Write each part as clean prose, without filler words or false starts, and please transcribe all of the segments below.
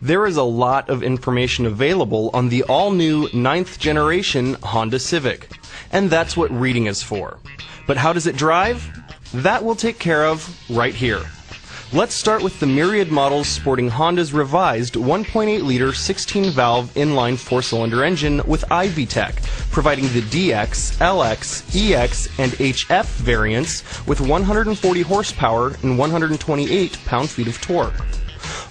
There is a lot of information available on the all-new 9th generation Honda Civic, and that's what reading is for. But how does it drive? That we'll take care of right here. Let's start with the myriad models sporting Honda's revised 1.8-liter 16-valve inline 4-cylinder engine with iVTEC, providing the DX, LX, EX, and HF variants with 140 horsepower and 128 pound-feet of torque.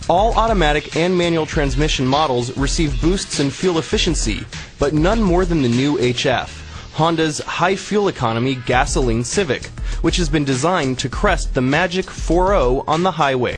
All automatic and manual transmission models receive boosts in fuel efficiency, but none more than the new HF, Honda's high fuel economy gasoline Civic, which has been designed to crest the magic 4.0 on the highway.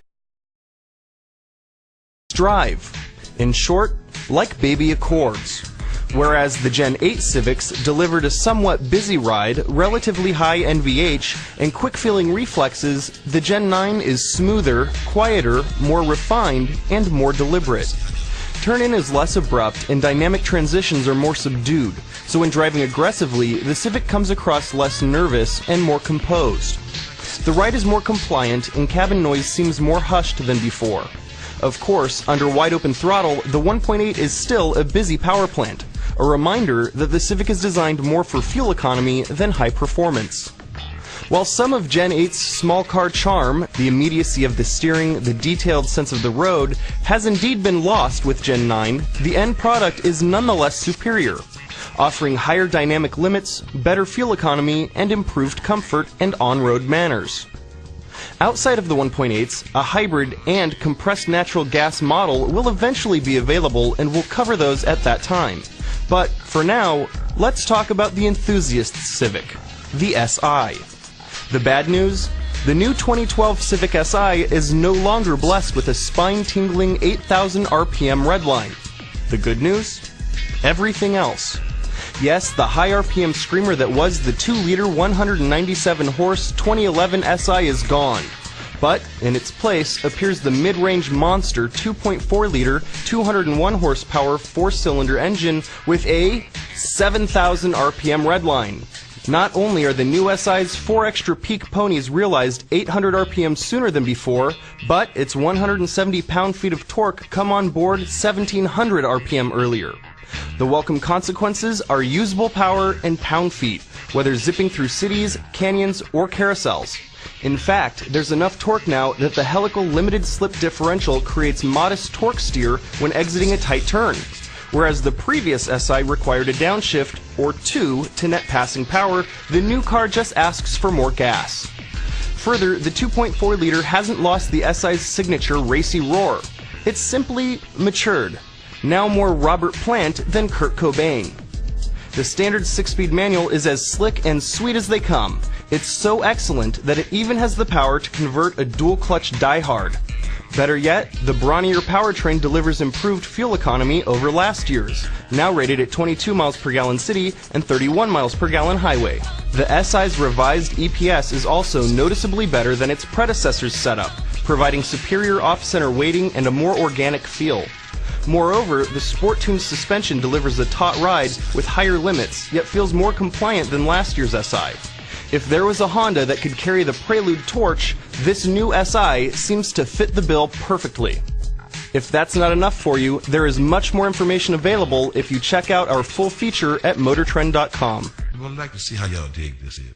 Drive. In short, like baby Accords. Whereas the Gen 8 Civics delivered a somewhat busy ride, relatively high NVH, and quick-feeling reflexes, the Gen 9 is smoother, quieter, more refined, and more deliberate. Turn-in is less abrupt and dynamic transitions are more subdued, so when driving aggressively, the Civic comes across less nervous and more composed. The ride is more compliant and cabin noise seems more hushed than before. Of course, under wide-open throttle, the 1.8 is still a busy power plant, a reminder that the Civic is designed more for fuel economy than high performance. While some of Gen 8's small car charm, the immediacy of the steering, the detailed sense of the road, has indeed been lost with Gen 9, the end product is nonetheless superior, offering higher dynamic limits, better fuel economy, and improved comfort and on-road manners. Outside of the 1.8s, a hybrid and compressed natural gas model will eventually be available and we'll cover those at that time. But for now, let's talk about the enthusiast Civic, the SI. The bad news? The new 2012 Civic Si is no longer blessed with a spine-tingling 8,000 RPM redline. The good news? Everything else. Yes, the high RPM screamer that was the 2-liter 197-horse 2011 SI is gone. But in its place appears the mid-range monster 2.4-liter 201-horsepower 4-cylinder engine with a 7,000 RPM redline. Not only are the new SI's 4 extra peak ponies realized 800 RPM sooner than before, but its 170 pound-feet of torque come on board 1,700 RPM earlier. The welcome consequences are usable power and pound-feet, whether zipping through cities, canyons, or carousels. In fact, there's enough torque now that the helical limited slip differential creates modest torque steer when exiting a tight turn, whereas the previous SI required a downshift or 2 to net passing power. The new car just asks for more gas. Further, the 2.4-liter hasn't lost the SI's signature racy roar. It's simply matured. Now more Robert Plant than Kurt Cobain. The standard 6-speed manual is as slick and sweet as they come. It's so excellent that it even has the power to convert a dual-clutch diehard. Better yet, the brawnier powertrain delivers improved fuel economy over last year's, now rated at 22 miles per gallon city and 31 miles per gallon highway. The SI's revised EPS is also noticeably better than its predecessor's setup, providing superior off-center weighting and a more organic feel. Moreover, the sport-tuned suspension delivers a taut ride with higher limits, yet feels more compliant than last year's SI. If there was a Honda that could carry the Prelude torch, this new SI seems to fit the bill perfectly. If that's not enough for you, there is much more information available if you check out our full feature at motortrend.com. We'd like to see how y'all dig this here.